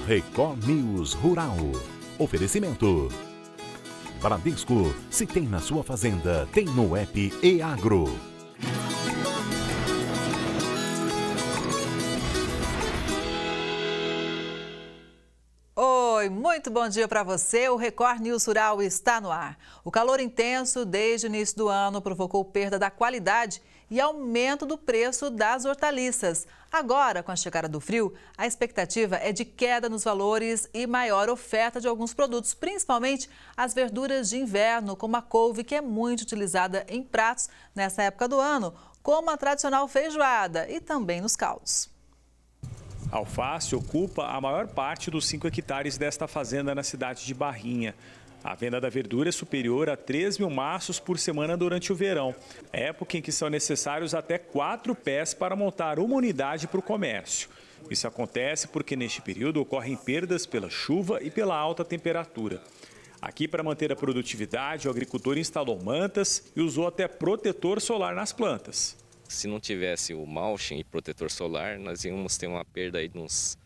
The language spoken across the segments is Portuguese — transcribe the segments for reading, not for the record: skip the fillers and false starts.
Record News Rural. Oferecimento. Bradesco, se tem na sua fazenda, tem no app e-Agro. Oi, muito bom dia para você. O Record News Rural está no ar. O calor intenso desde o início do ano provocou perda da qualidade e aumento do preço das hortaliças. Agora, com a chegada do frio, a expectativa é de queda nos valores e maior oferta de alguns produtos, principalmente as verduras de inverno, como a couve, que é muito utilizada em pratos nessa época do ano, como a tradicional feijoada e também nos caldos. A alface ocupa a maior parte dos 5 hectares desta fazenda na cidade de Barrinha. A venda da verdura é superior a 3 mil maços por semana durante o verão, época em que são necessários até 4 pés para montar uma unidade para o comércio. Isso acontece porque neste período ocorrem perdas pela chuva e pela alta temperatura. Aqui, para manter a produtividade, o agricultor instalou mantas e usou até protetor solar nas plantas. Se não tivesse o mulching e protetor solar, nós íamos ter uma perda aí de uns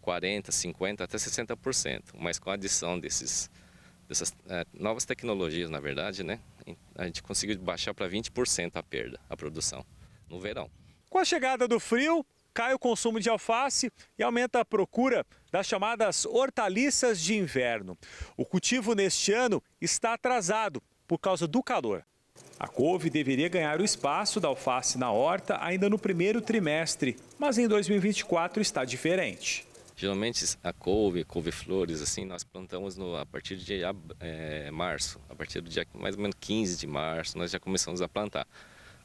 40%, 50% até 60%. Mas com a adição dessas novas tecnologias, na verdade, né, a gente conseguiu baixar para 20% a perda, a produção, no verão. Com a chegada do frio, cai o consumo de alface e aumenta a procura das chamadas hortaliças de inverno. O cultivo neste ano está atrasado por causa do calor. A couve deveria ganhar o espaço da alface na horta ainda no primeiro trimestre, mas em 2024 está diferente. Geralmente a couve-flores, assim, nós plantamos a partir de março. A partir do dia mais ou menos 15 de março, nós já começamos a plantar.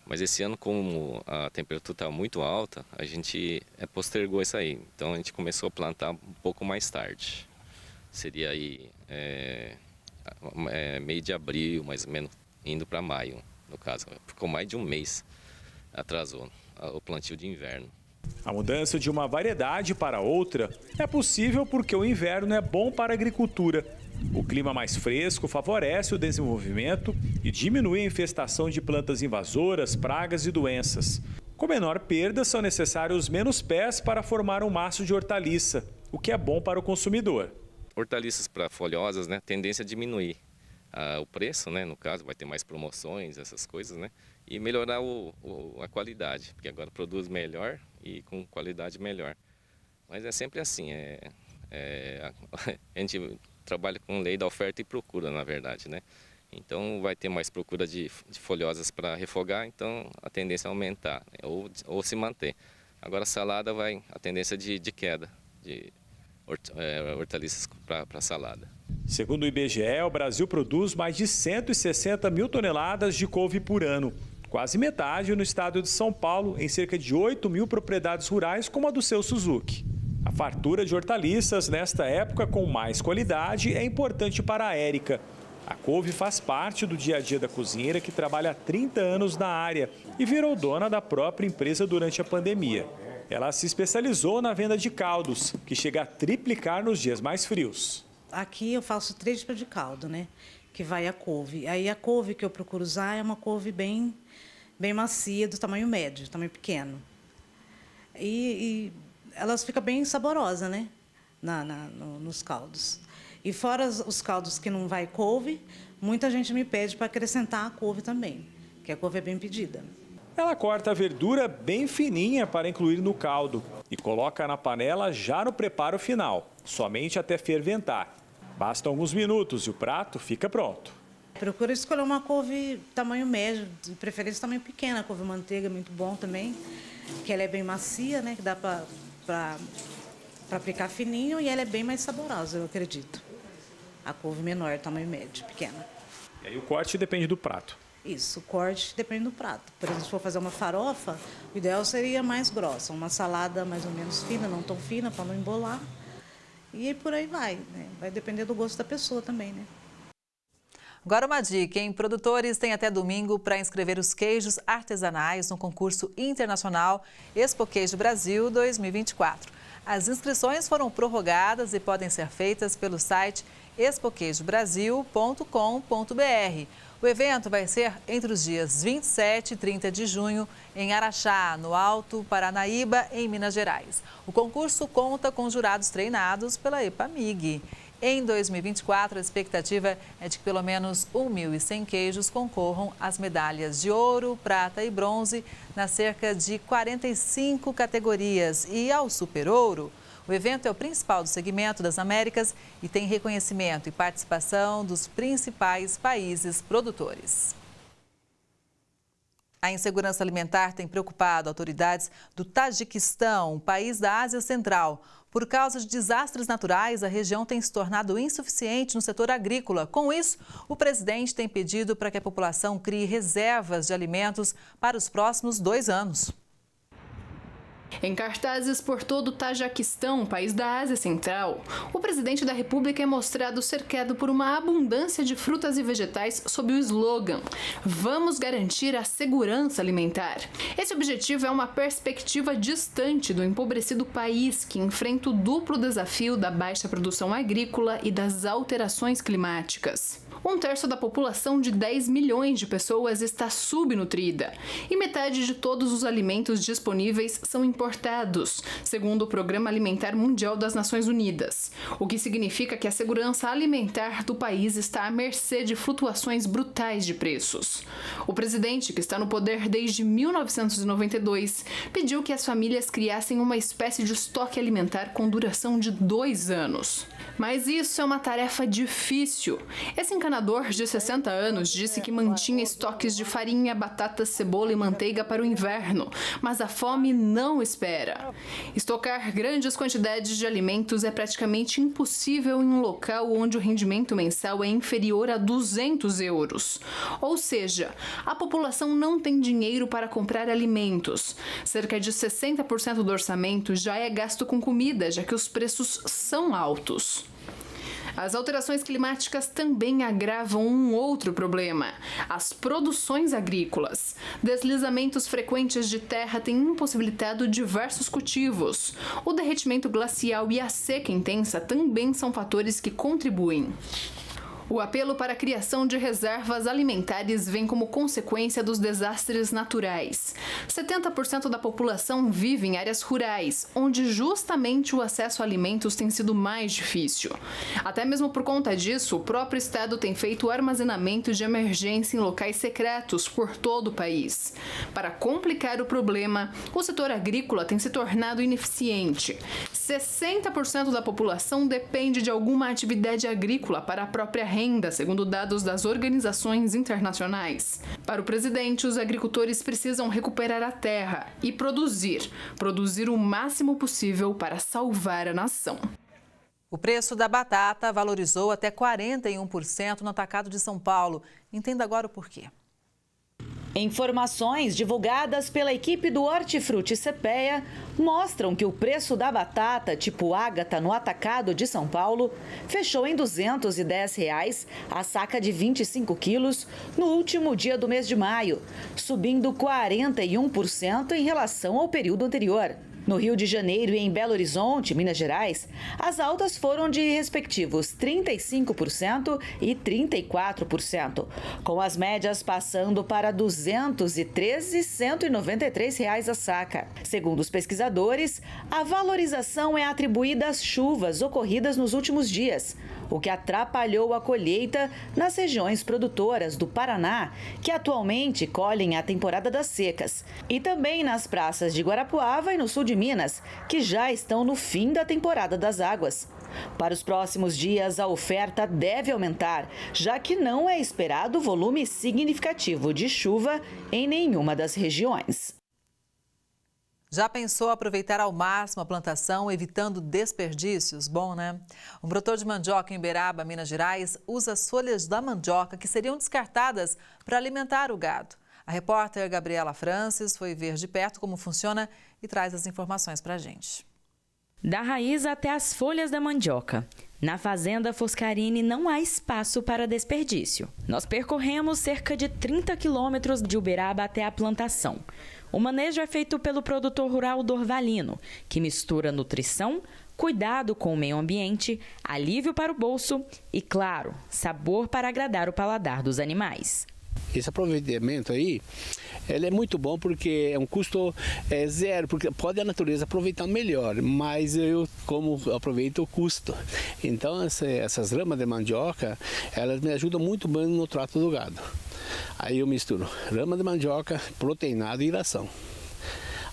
Mas esse ano, como a temperatura está muito alta, a gente postergou isso aí. Então a gente começou a plantar um pouco mais tarde. Seria aí meio de abril, mais ou menos, indo para maio, no caso. Ficou mais de um mês, atrasou o plantio de inverno. A mudança de uma variedade para outra é possível porque o inverno é bom para a agricultura. O clima mais fresco favorece o desenvolvimento e diminui a infestação de plantas invasoras, pragas e doenças. Com menor perda, são necessários menos pés para formar um maço de hortaliça, o que é bom para o consumidor. Hortaliças para folhosas, né, tendência a diminuir. O preço, né, no caso, vai ter mais promoções, essas coisas, né, e melhorar a qualidade, porque agora produz melhor e com qualidade melhor. Mas é sempre assim, a gente trabalha com lei da oferta e procura, na verdade, né? Então vai ter mais procura de folhosas para refogar, então a tendência é aumentar, né, ou se manter. Agora a salada a tendência de queda de hortaliças para salada. Segundo o IBGE, o Brasil produz mais de 160 mil toneladas de couve por ano. Quase metade no estado de São Paulo, em cerca de 8 mil propriedades rurais, como a do seu Suzuki. A fartura de hortaliças, nesta época com mais qualidade, é importante para a Érica. A couve faz parte do dia a dia da cozinheira, que trabalha há 30 anos na área e virou dona da própria empresa durante a pandemia. Ela se especializou na venda de caldos, que chega a triplicar nos dias mais frios. Aqui eu faço 3 tipos de caldo, né? Que vai a couve. Aí a couve que eu procuro usar é uma couve bem macia, do tamanho médio, tamanho pequeno. E elas ficam bem saborosas, né? Nos caldos. E fora os caldos que não vai couve, muita gente me pede para acrescentar a couve também, que a couve é bem pedida. Ela corta a verdura bem fininha para incluir no caldo e coloca na panela já no preparo final, somente até ferventar. Basta alguns minutos e o prato fica pronto. Procura escolher uma couve tamanho médio, de preferência tamanho pequeno. A couve manteiga é muito bom também, que ela é bem macia, né? Que dá para aplicar fininho e ela é bem mais saborosa, eu acredito. A couve menor, tamanho médio, pequena. E aí o corte depende do prato. Isso, o corte depende do prato. Por exemplo, se for fazer uma farofa, o ideal seria mais grossa. Uma salada mais ou menos fina, não tão fina, para não embolar. E por aí vai, né? Vai depender do gosto da pessoa também, né? Agora uma dica, hein? Produtores têm até domingo para inscrever os queijos artesanais no concurso internacional Expo Queijo Brasil 2024. As inscrições foram prorrogadas e podem ser feitas pelo site expoqueijobrasil.com.br. O evento vai ser entre os dias 27 e 30 de junho em Araxá, no Alto Paranaíba, em Minas Gerais. O concurso conta com jurados treinados pela EPAMIG. Em 2024, a expectativa é de que pelo menos 1.100 queijos concorram às medalhas de ouro, prata e bronze nas cerca de 45 categorias. E ao Super Ouro, o evento é o principal do segmento das Américas e tem reconhecimento e participação dos principais países produtores. A insegurança alimentar tem preocupado autoridades do Tajiquistão, um país da Ásia Central. Por causa de desastres naturais, a região tem se tornado insuficiente no setor agrícola. Com isso, o presidente tem pedido para que a população crie reservas de alimentos para os próximos 2 anos. Em cartazes por todo o Tajiquistão, país da Ásia Central, o presidente da República é mostrado cercado por uma abundância de frutas e vegetais sob o slogan "Vamos garantir a segurança alimentar". Esse objetivo é uma perspectiva distante do empobrecido país que enfrenta o duplo desafio da baixa produção agrícola e das alterações climáticas. 1/3 da população de 10 milhões de pessoas está subnutrida e metade de todos os alimentos disponíveis são importados, segundo o Programa Alimentar Mundial das Nações Unidas, o que significa que a segurança alimentar do país está à mercê de flutuações brutais de preços. O presidente, que está no poder desde 1992, pediu que as famílias criassem uma espécie de estoque alimentar com duração de 2 anos. Mas isso é uma tarefa difícil. Esse encanador de 60 anos disse que mantinha estoques de farinha, batata, cebola e manteiga para o inverno, mas a fome não espera. Estocar grandes quantidades de alimentos é praticamente impossível em um local onde o rendimento mensal é inferior a 200 euros. Ou seja, a população não tem dinheiro para comprar alimentos. Cerca de 60% do orçamento já é gasto com comida, já que os preços são altos. As alterações climáticas também agravam um outro problema: as produções agrícolas. Deslizamentos frequentes de terra têm impossibilitado diversos cultivos. O derretimento glacial e a seca intensa também são fatores que contribuem. O apelo para a criação de reservas alimentares vem como consequência dos desastres naturais. 70% da população vive em áreas rurais, onde justamente o acesso a alimentos tem sido mais difícil. Até mesmo por conta disso, o próprio Estado tem feito armazenamento de emergência em locais secretos por todo o país. Para complicar o problema, o setor agrícola tem se tornado ineficiente. 60% da população depende de alguma atividade agrícola para a própria renda, segundo dados das organizações internacionais. Para o presidente, os agricultores precisam recuperar a terra e produzir o máximo possível para salvar a nação. O preço da batata valorizou até 41% no atacado de São Paulo. Entenda agora o porquê. Informações divulgadas pela equipe do Hortifruti CPEA mostram que o preço da batata tipo Ágata no atacado de São Paulo fechou em R$ 210 a saca de 25 quilos no último dia do mês de maio, subindo 41% em relação ao período anterior. No Rio de Janeiro e em Belo Horizonte, Minas Gerais, as altas foram de respectivos 35% e 34%, com as médias passando para R$ 213 e R$ 193 a saca. Segundo os pesquisadores, a valorização é atribuída às chuvas ocorridas nos últimos dias, o que atrapalhou a colheita nas regiões produtoras do Paraná, que atualmente colhem a temporada das secas, e também nas praças de Guarapuava e no sul de Minas, que já estão no fim da temporada das águas. Para os próximos dias, a oferta deve aumentar, já que não é esperado volume significativo de chuva em nenhuma das regiões. Já pensou aproveitar ao máximo a plantação, evitando desperdícios? Bom, né? Um produtor de mandioca em Uberaba, Minas Gerais, usa as folhas da mandioca que seriam descartadas para alimentar o gado. A repórter Gabriela Francis foi ver de perto como funciona e traz as informações para a gente. Da raiz até as folhas da mandioca. Na Fazenda Foscarini não há espaço para desperdício. Nós percorremos cerca de 30 quilômetros de Uberaba até a plantação. O manejo é feito pelo produtor rural Dorvalino, que mistura nutrição, cuidado com o meio ambiente, alívio para o bolso e, claro, sabor para agradar o paladar dos animais. Esse aproveitamento aí, ele é muito bom porque é um custo zero, porque pode a natureza aproveitar melhor, mas eu como aproveito o custo. Então essas ramas de mandioca, elas me ajudam muito bem no trato do gado. Aí eu misturo rama de mandioca, proteinado e ração.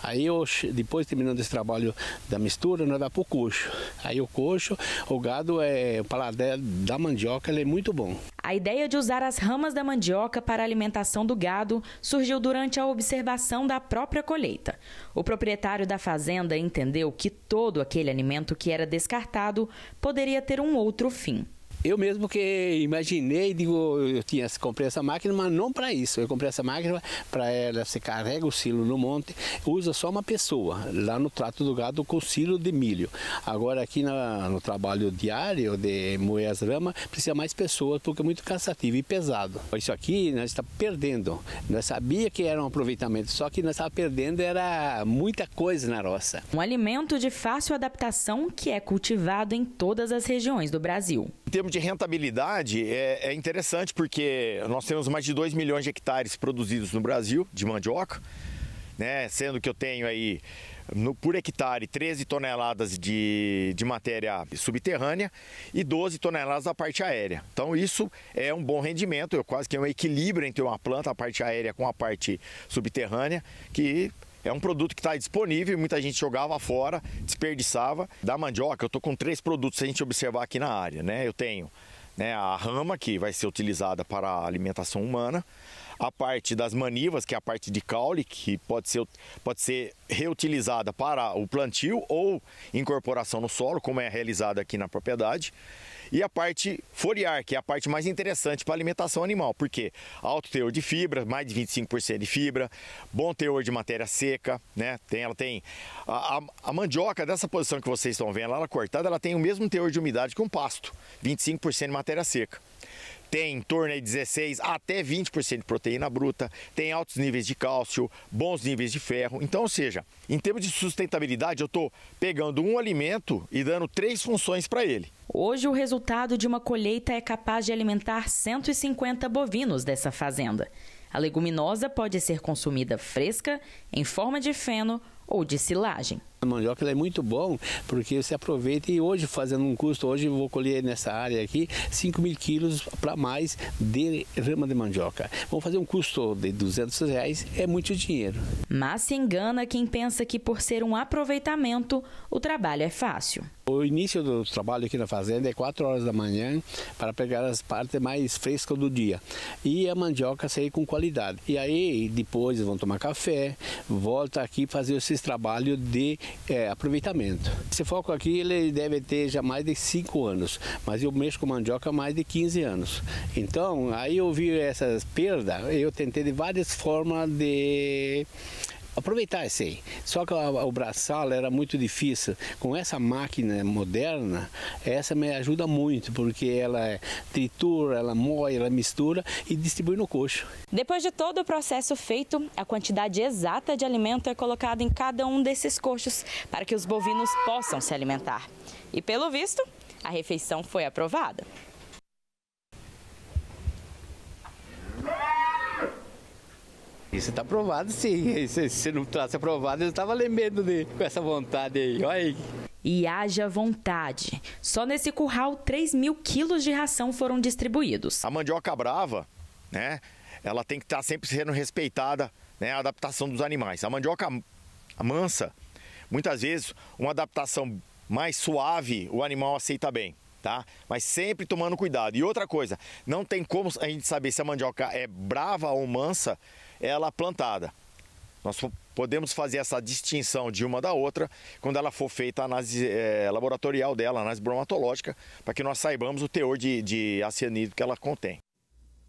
Aí depois terminando esse trabalho da mistura, nós vamos para o coxo. Aí o coxo, o gado, o paladar da mandioca, ele é muito bom. A ideia de usar as ramas da mandioca para a alimentação do gado surgiu durante a observação da própria colheita. O proprietário da fazenda entendeu que todo aquele alimento que era descartado poderia ter um outro fim. Eu mesmo que imaginei, eu comprei essa máquina, mas não para isso. Eu comprei essa máquina para ela, você carrega o silo no monte, usa só uma pessoa, lá no trato do gado com silo de milho. Agora aqui no trabalho diário de moer as ramas, precisa mais pessoas, porque é muito cansativo e pesado. Isso aqui nós estamos perdendo. Nós sabíamos que era um aproveitamento, só que nós estávamos perdendo, era muita coisa na roça. Um alimento de fácil adaptação que é cultivado em todas as regiões do Brasil. Em termos de rentabilidade, é interessante porque nós temos mais de 2 milhões de hectares produzidos no Brasil de mandioca, né? Sendo que eu tenho aí, por hectare, 13 toneladas de matéria subterrânea e 12 toneladas da parte aérea. Então isso é um bom rendimento, quase que é um equilíbrio entre uma planta, a parte aérea com a parte subterrânea, que é um produto que está disponível e muita gente jogava fora, desperdiçava. Da mandioca, eu estou com 3 produtos se a gente observar aqui na área, né? Eu tenho, né, a rama, que vai ser utilizada para a alimentação humana, a parte das manivas, que é a parte de caule, que pode ser reutilizada para o plantio ou incorporação no solo, como é realizada aqui na propriedade. E a parte foliar, que é a parte mais interessante para a alimentação animal, porque alto teor de fibra, mais de 25% de fibra, bom teor de matéria seca, né? Ela tem a mandioca, dessa posição que vocês estão vendo, ela cortada, ela tem o mesmo teor de umidade que um pasto, 25% de matéria seca. Tem em torno de 16% até 20% de proteína bruta, tem altos níveis de cálcio, bons níveis de ferro. Então, ou seja, em termos de sustentabilidade, eu estou pegando um alimento e dando 3 funções para ele. Hoje, o resultado de uma colheita é capaz de alimentar 150 bovinos dessa fazenda. A leguminosa pode ser consumida fresca, em forma de feno ou de silagem. A mandioca é muito bom porque você aproveita e hoje fazendo um custo, hoje eu vou colher nessa área aqui 5.000 quilos para mais de rama de mandioca. Vamos fazer um custo de R$200, é muito dinheiro. Mas se engana quem pensa que por ser um aproveitamento, o trabalho é fácil. O início do trabalho aqui na fazenda é 4 horas da manhã para pegar as partes mais frescas do dia. E a mandioca sair com qualidade. E aí depois vão tomar café, volta aqui fazer esses trabalhos de aproveitamento. Esse foco aqui ele deve ter já mais de 5 anos, mas eu mexo com mandioca há mais de 15 anos. Então, aí eu vi essas perdas, eu tentei de várias formas de aproveitar isso aí. Só que o braçal era muito difícil. Com essa máquina moderna, essa me ajuda muito, porque ela tritura, ela moe, ela mistura e distribui no coxo. Depois de todo o processo feito, a quantidade exata de alimento é colocada em cada um desses coxos para que os bovinos possam se alimentar. E pelo visto, a refeição foi aprovada. Isso está aprovado, sim. Se não tivesse aprovado, eu estava lembrando com essa vontade aí. Olha aí. E haja vontade. Só nesse curral, 3.000 quilos de ração foram distribuídos. A mandioca brava, né? Ela tem que estar sempre sendo respeitada, né? A adaptação dos animais. A mandioca mansa, muitas vezes, uma adaptação mais suave, o animal aceita bem. Tá? Mas sempre tomando cuidado. E outra coisa, não tem como a gente saber se a mandioca é brava ou mansa, ela plantada. Nós podemos fazer essa distinção de uma da outra quando ela for feita a análise laboratorial dela, a análise bromatológica, para que nós saibamos o teor de acianídrico que ela contém.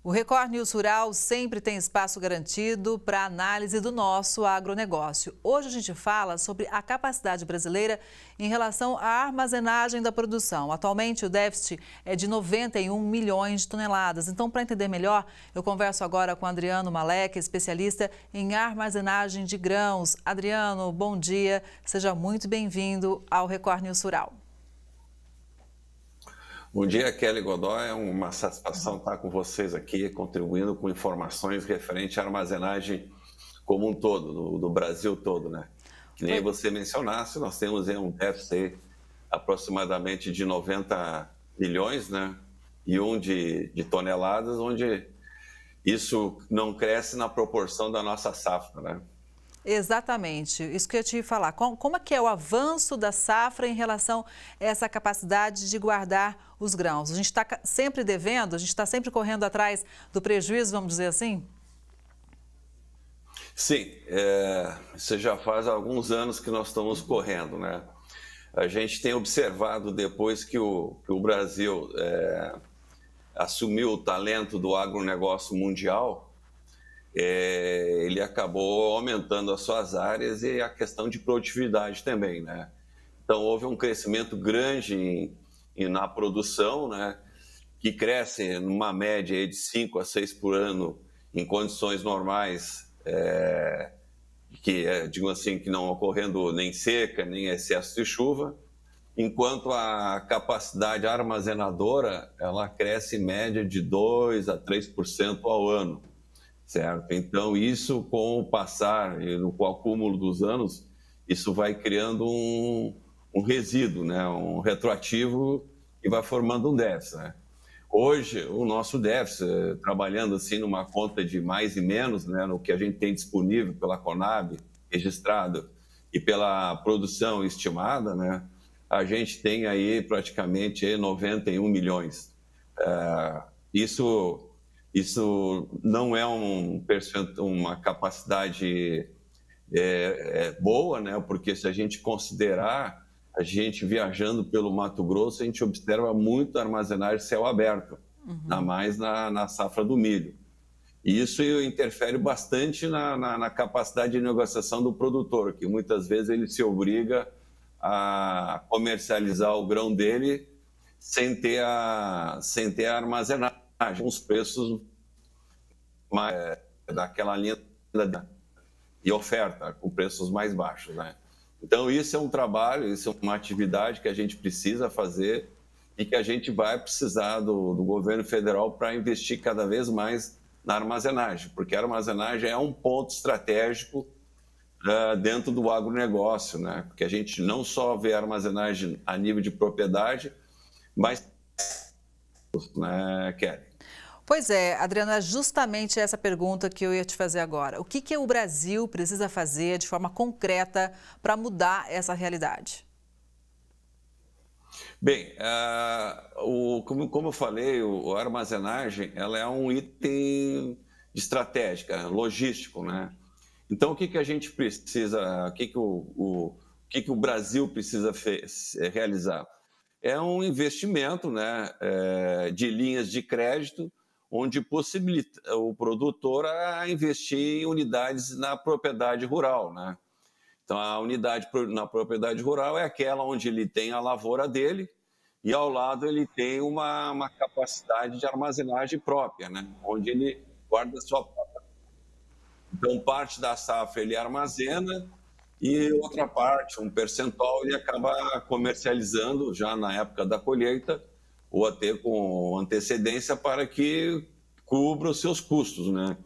O Record News Rural sempre tem espaço garantido para análise do nosso agronegócio. Hoje a gente fala sobre a capacidade brasileira em relação à armazenagem da produção. Atualmente o déficit é de 91 milhões de toneladas. Então, para entender melhor, eu converso agora com Adriano Malek, especialista em armazenagem de grãos. Adriano, bom dia. Seja muito bem-vindo ao Record News Rural. Bom dia, Kelly Godoy. É uma satisfação estar com vocês aqui, contribuindo com informações referentes à armazenagem como um todo, do Brasil todo, né? Que nem você mencionasse, nós temos um déficit aproximadamente de 90 milhões, né? E de toneladas, onde isso não cresce na proporção da nossa safra, né? Exatamente, isso que eu ia te falar. Como é que é o avanço da safra em relação a essa capacidade de guardar os grãos? A gente está sempre devendo? A gente está sempre correndo atrás do prejuízo, vamos dizer assim? Sim, isso já faz alguns anos que nós estamos correndo, né? A gente tem observado depois que o Brasil assumiu o talento do agronegócio mundial, ele acabou aumentando as suas áreas e a questão de produtividade também, né? Então, houve um crescimento grande na produção, né? Que cresce numa média de 5 a 6 por ano em condições normais, digo assim, que não ocorrendo nem seca, nem excesso de chuva, enquanto a capacidade armazenadora, ela cresce em média de 2 a 3% ao ano. Certo? Então, isso com o passar e com o acúmulo dos anos, isso vai criando um resíduo, né? Um retroativo e vai formando um déficit. Né? Hoje, o nosso déficit, trabalhando assim numa conta de mais e menos, né? No que a gente tem disponível pela Conab, registrado, e pela produção estimada, né? A gente tem aí praticamente 91 milhões. Isso não é uma capacidade boa, né? Porque se a gente considerar, a gente viajando pelo Mato Grosso, a gente observa muito armazenagem céu aberto, ainda mais na safra do milho. E isso interfere bastante na capacidade de negociação do produtor, que muitas vezes ele se obriga a comercializar o grão dele sem ter a armazenagem. Os preços mais daquela linha e oferta com preços mais baixos, né? Então isso é um trabalho, isso é uma atividade que a gente precisa fazer e que a gente vai precisar do governo federal para investir cada vez mais na armazenagem, porque a armazenagem é um ponto estratégico dentro do agronegócio, né? Porque a gente não só vê a armazenagem a nível de propriedade, mas, né, Kelly? Pois é, Adriano, é justamente essa pergunta que eu ia te fazer agora. O que o Brasil precisa fazer de forma concreta para mudar essa realidade? Bem, como eu falei, a armazenagem ela é um item estratégico, logístico, né? Então, o que a gente precisa, o que o Brasil precisa realizar? É um investimento, né, de linhas de crédito, onde possibilita o produtor a investir em unidades na propriedade rural, né? Então, a unidade na propriedade rural é aquela onde ele tem a lavoura dele e, ao lado, ele tem uma capacidade de armazenagem própria, né? Onde ele guarda a sua própria. Então, parte da safra ele armazena e outra parte, um percentual, ele acaba comercializando já na época da colheita ou até com antecedência para que cubra os seus custos, né?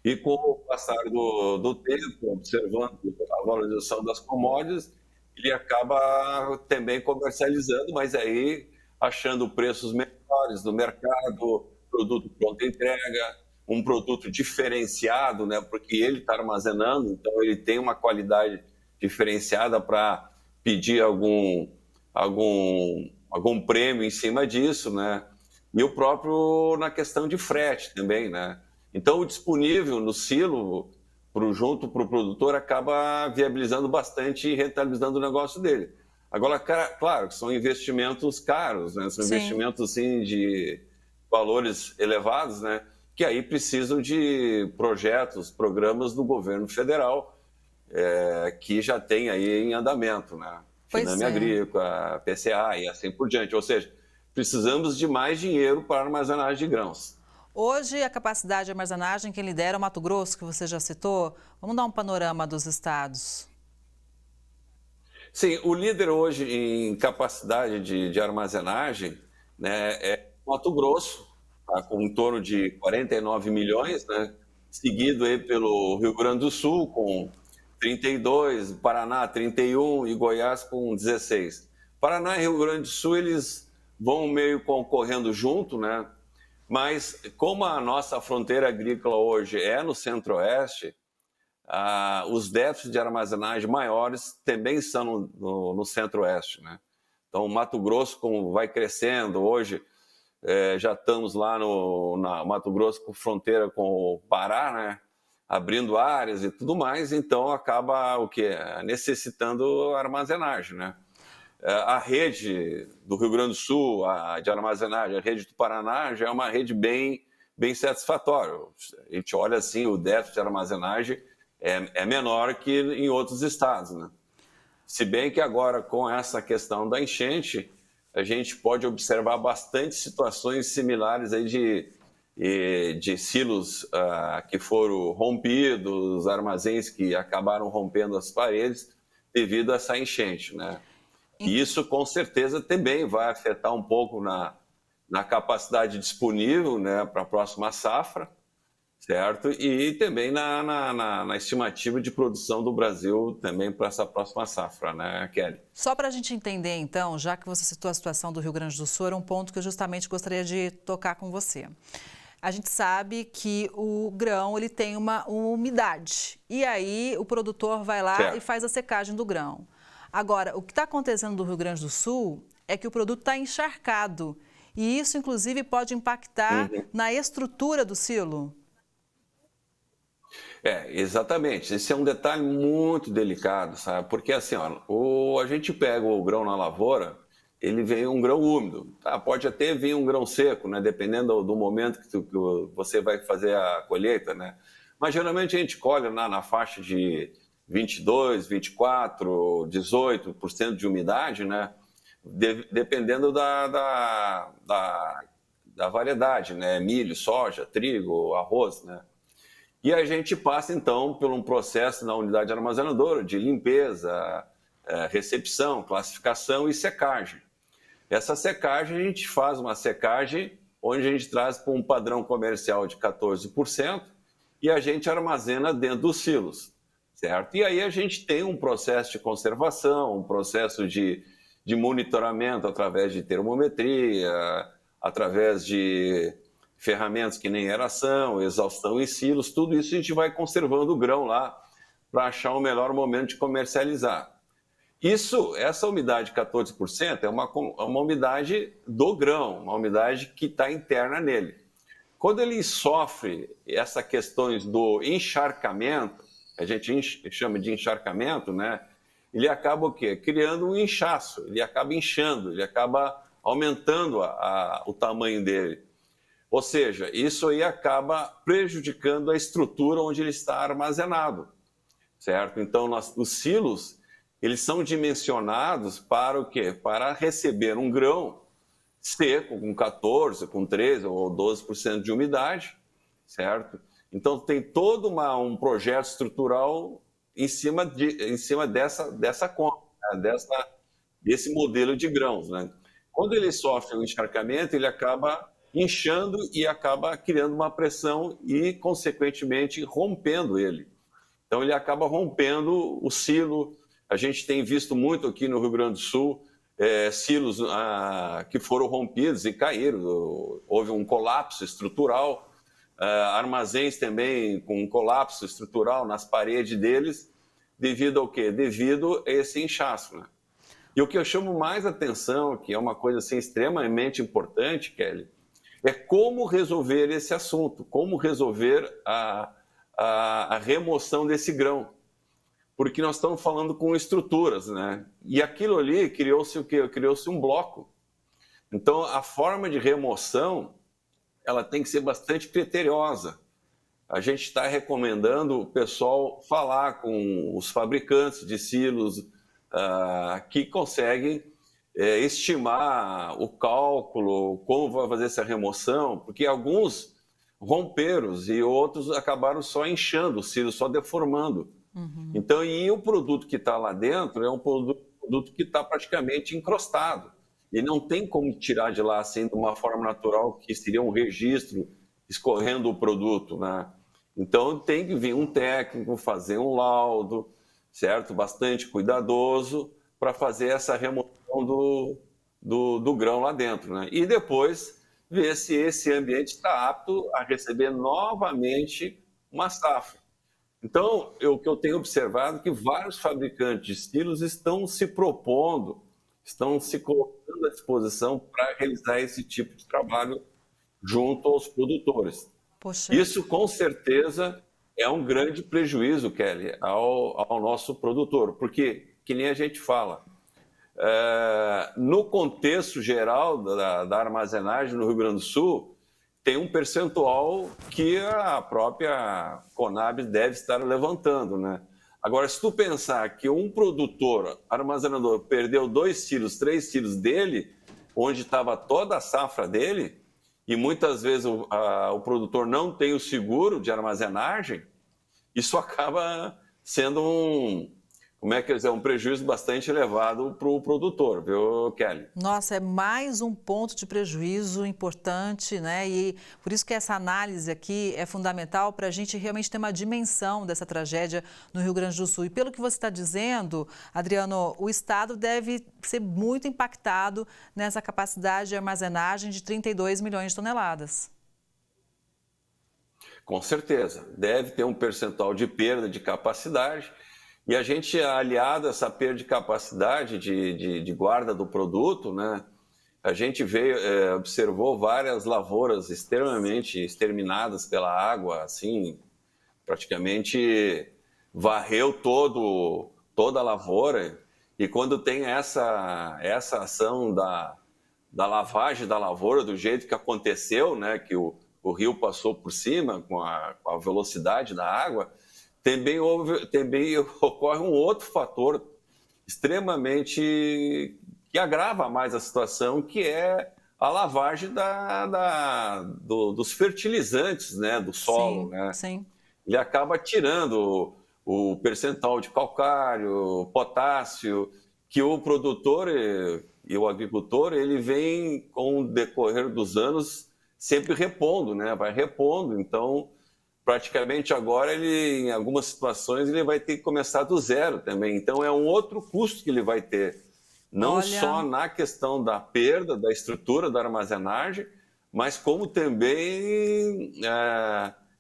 E com o passar do tempo, observando a valorização das commodities, ele acaba também comercializando, mas aí achando preços melhores no mercado, produto pronta entrega, um produto diferenciado, né? Porque ele está armazenando, então ele tem uma qualidade diferenciada para pedir algum prêmio em cima disso, né? E o próprio na questão de frete também, né? Então, o disponível no silo, junto para o produtor, acaba viabilizando bastante e rentabilizando o negócio dele. Agora, claro, são investimentos caros, né? São investimentos, assim, de valores elevados, né? Que aí precisam de projetos, programas do governo federal, que já tem aí em andamento, né? Finame Agrícola, PCA e assim por diante. Ou seja, precisamos de mais dinheiro para armazenagem de grãos. Hoje, a capacidade de armazenagem, quem lidera é o Mato Grosso, que você já citou. Vamos dar um panorama dos estados. Sim, o líder hoje em capacidade de armazenagem né, é Mato Grosso, tá, com em torno de 49 milhões, né, seguido aí pelo Rio Grande do Sul, com 32, Paraná 31 e Goiás com 16. Paraná e Rio Grande do Sul, eles vão meio concorrendo junto, né? Mas como a nossa fronteira agrícola hoje é no Centro-Oeste, os déficits de armazenagem maiores também são no Centro-Oeste, né? Então, o Mato Grosso, como vai crescendo, hoje já estamos lá no Mato Grosso com fronteira com o Pará, né? Abrindo áreas e tudo mais, então acaba o quê? Necessitando armazenagem, né? A rede do Rio Grande do Sul, de armazenagem, a rede do Paraná já é uma rede bem satisfatória. A gente olha assim, o déficit de armazenagem é menor que em outros estados, né? Se bem que agora, com essa questão da enchente, a gente pode observar bastante situações similares aí de silos que foram rompidos, armazéns que acabaram rompendo as paredes devido a essa enchente, né? E isso, com certeza, também vai afetar um pouco na capacidade disponível, né, para a próxima safra, certo? E também na estimativa de produção do Brasil também para essa próxima safra, né, Kelly? Só para a gente entender, então, já que você citou a situação do Rio Grande do Sul, era um ponto que eu justamente gostaria de tocar com você. A gente sabe que o grão ele tem uma umidade, e aí o produtor vai lá e faz a secagem do grão. Agora, o que está acontecendo no Rio Grande do Sul é que o produto está encharcado, e isso, inclusive, pode impactar na estrutura do silo? Exatamente. Esse é um detalhe muito delicado, sabe? Porque assim, ó, a gente pega o grão na lavoura, ele vem um grão úmido. Tá? Pode até vir um grão seco, né? Dependendo do momento que você vai fazer a colheita, né? Mas geralmente a gente colhe na faixa de 22, 24, 18% de umidade, né? Dependendo da variedade, né? Milho, soja, trigo, arroz, né? E a gente passa, então, por um processo na unidade armazenadora de limpeza, recepção, classificação e secagem. Essa secagem, a gente faz uma secagem onde a gente traz para um padrão comercial de 14% e a gente armazena dentro dos silos, certo? E aí a gente tem um processo de conservação, um processo de monitoramento através de termometria, através de ferramentas que nem aeração, exaustão em silos, tudo isso a gente vai conservando o grão lá para achar o melhor momento de comercializar. Essa umidade de 14% é uma umidade do grão, uma umidade que está interna nele. Quando ele sofre essas questões do encharcamento, a gente chama de encharcamento, né? Ele acaba o quê? Criando um inchaço, ele acaba inchando, ele acaba aumentando o tamanho dele. Ou seja, isso aí acaba prejudicando a estrutura onde ele está armazenado, certo? Então, os silos, eles são dimensionados para o quê? Para receber um grão seco, com 14%, com 13% ou 12% de umidade, certo? Então, tem todo um projeto estrutural em cima dessa conta, né? Desse modelo de grãos, né? Quando ele sofre um encharcamento, ele acaba inchando e acaba criando uma pressão e, consequentemente, rompendo ele. Então, ele acaba rompendo o silo. A gente tem visto muito aqui no Rio Grande do Sul silos que foram rompidos e caíram. Houve um colapso estrutural. Armazéns também com um colapso estrutural nas paredes deles, devido ao quê? Devido a esse inchaço, né? E o que eu chamo mais atenção, que é uma coisa assim, extremamente importante, Kelly, é como resolver esse assunto, como resolver a remoção desse grão. Porque nós estamos falando com estruturas, né? E aquilo ali criou-se o quê? Criou-se um bloco. Então, a forma de remoção, ela tem que ser bastante criteriosa. A gente está recomendando o pessoal falar com os fabricantes de silos que conseguem estimar o cálculo, como vai fazer essa remoção, porque alguns romperam e outros acabaram só inchando o silo, só deformando. Então, e o produto que está lá dentro é um produto que está praticamente encrostado. e não tem como tirar de lá assim de uma forma natural, que seria um registro escorrendo o produto, né? Então tem que vir um técnico, fazer um laudo, certo? Bastante cuidadoso para fazer essa remoção do grão lá dentro, né? E depois ver se esse ambiente está apto a receber novamente uma safra. Então, o que eu tenho observado é que vários fabricantes de silos estão se propondo, estão se colocando à disposição para realizar esse tipo de trabalho junto aos produtores. Poxa. Isso, com certeza, é um grande prejuízo, Kelly, ao nosso produtor, porque, que nem a gente fala, no contexto geral da armazenagem no Rio Grande do Sul, tem um percentual que a própria Conab deve estar levantando, né? Agora, se tu pensar que um produtor, armazenador, perdeu 2 silos, 3 silos dele, onde estava toda a safra dele, e muitas vezes o produtor não tem o seguro de armazenagem, isso acaba sendo um prejuízo bastante elevado para o produtor, viu, Kelly? Nossa, é mais um ponto de prejuízo importante, né? E por isso que essa análise aqui é fundamental para a gente realmente ter uma dimensão dessa tragédia no Rio Grande do Sul. E pelo que você está dizendo, Adriano, o Estado deve ser muito impactado nessa capacidade de armazenagem de 32 milhões de toneladas. Com certeza. Deve ter um percentual de perda de capacidade. E a gente, aliado a essa perda de capacidade de guarda do produto, né, a gente observou várias lavouras extremamente exterminadas pela água, assim, praticamente varreu toda a lavoura. E quando tem essa ação da lavagem da lavoura, do jeito que aconteceu, né, que o rio passou por cima com a velocidade da água, também ocorre um outro fator extremamente que agrava mais a situação, que é a lavagem dos fertilizantes, né, do solo. Sim, né? sim. Ele acaba tirando o percentual de calcário, potássio, que o produtor e o agricultor ele vem, com o decorrer dos anos, sempre repondo, né? Vai repondo, então praticamente agora em algumas situações, ele vai ter que começar do zero também. Então, é um outro custo que ele vai ter. Não só na questão da perda da estrutura da armazenagem, mas como também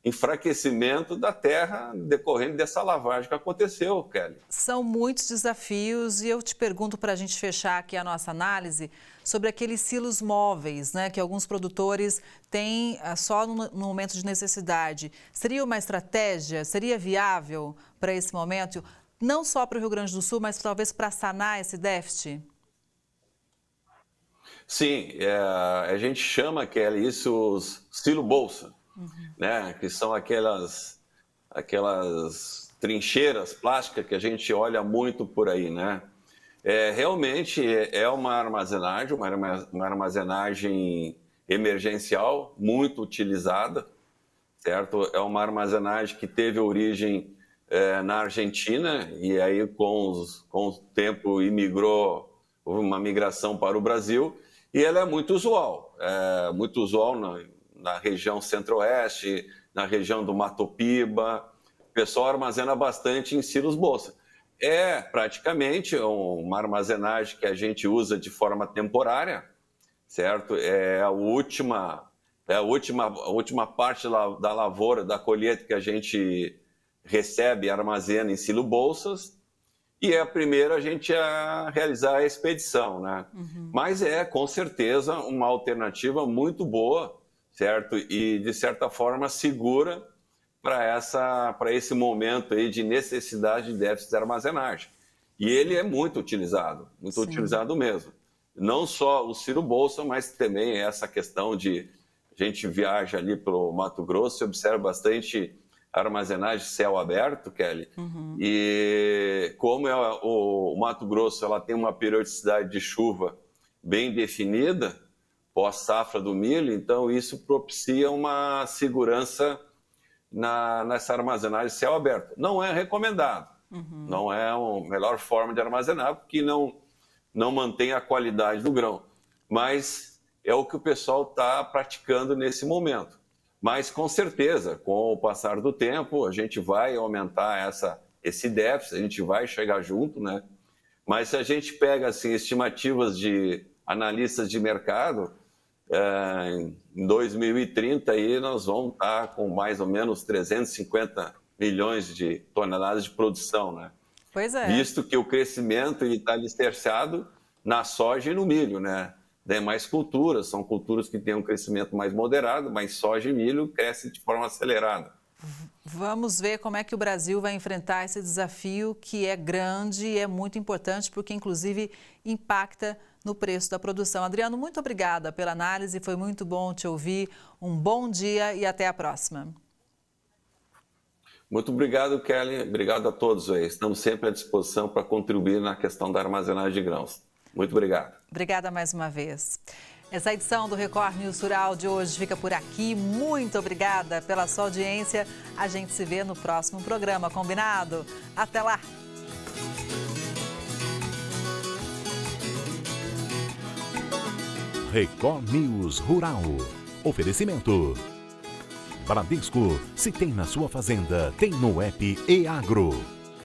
enfraquecimento da terra decorrente dessa lavagem que aconteceu, Kelly. São muitos desafios e eu te pergunto, para a gente fechar aqui a nossa análise, sobre aqueles silos móveis, né, que alguns produtores têm só no momento de necessidade. Seria uma estratégia, seria viável para esse momento, não só para o Rio Grande do Sul, mas talvez para sanar esse déficit? Sim, a gente chama, Kelly, isso os silo-bolsa, né, que são aquelas trincheiras plásticas que a gente olha muito por aí, né? Realmente é uma armazenagem emergencial muito utilizada, certo? É uma armazenagem que teve origem na Argentina e aí com o tempo houve uma migração para o Brasil e ela é muito usual na região centro-oeste, na região do Mato Piba. O pessoal armazena bastante em silos-bolsa. É praticamente uma armazenagem que a gente usa de forma temporária, certo? É a última parte da lavoura, da colheita que a gente recebe e armazena em silo-bolsas, e é a primeira a gente a realizar a expedição, né? Mas com certeza, uma alternativa muito boa, certo? E, de certa forma, segura para esse momento aí de necessidade de déficit de armazenagem. E ele é muito utilizado mesmo. Não só o silo-bolsa, mas também essa questão de a gente viaja ali pelo Mato Grosso e observa bastante armazenagem céu aberto, Kelly. E como o Mato Grosso ela tem uma periodicidade de chuva bem definida, pós-safra do milho, então isso propicia uma segurança nessa armazenagem céu aberto. Não é recomendado, não é a melhor forma de armazenar, porque não mantém a qualidade do grão. mas é o que o pessoal está praticando nesse momento. Mas, com certeza, com o passar do tempo, a gente vai aumentar esse déficit, a gente vai chegar junto, né? Mas se a gente pega assim, estimativas de analistas de mercado, em 2030 aí nós vamos estar com mais ou menos 350 milhões de toneladas de produção, né? Pois é. Visto que o crescimento está alicerçado na soja e no milho, né? Demais culturas, são culturas que têm um crescimento mais moderado, mas soja e milho crescem de forma acelerada. Vamos ver como é que o Brasil vai enfrentar esse desafio, que é grande e é muito importante, porque inclusive impacta no preço da produção. Adriano, muito obrigada pela análise, foi muito bom te ouvir. Um bom dia e até a próxima. Muito obrigado, Kelly. Obrigado a todos aí. Estamos sempre à disposição para contribuir na questão da armazenagem de grãos. Muito obrigado. Obrigada mais uma vez. Essa edição do Record News Rural de hoje fica por aqui. Muito obrigada pela sua audiência. A gente se vê no próximo programa, combinado? Até lá! Record News Rural. Oferecimento. Bradesco, se tem na sua fazenda, tem no app e Agro.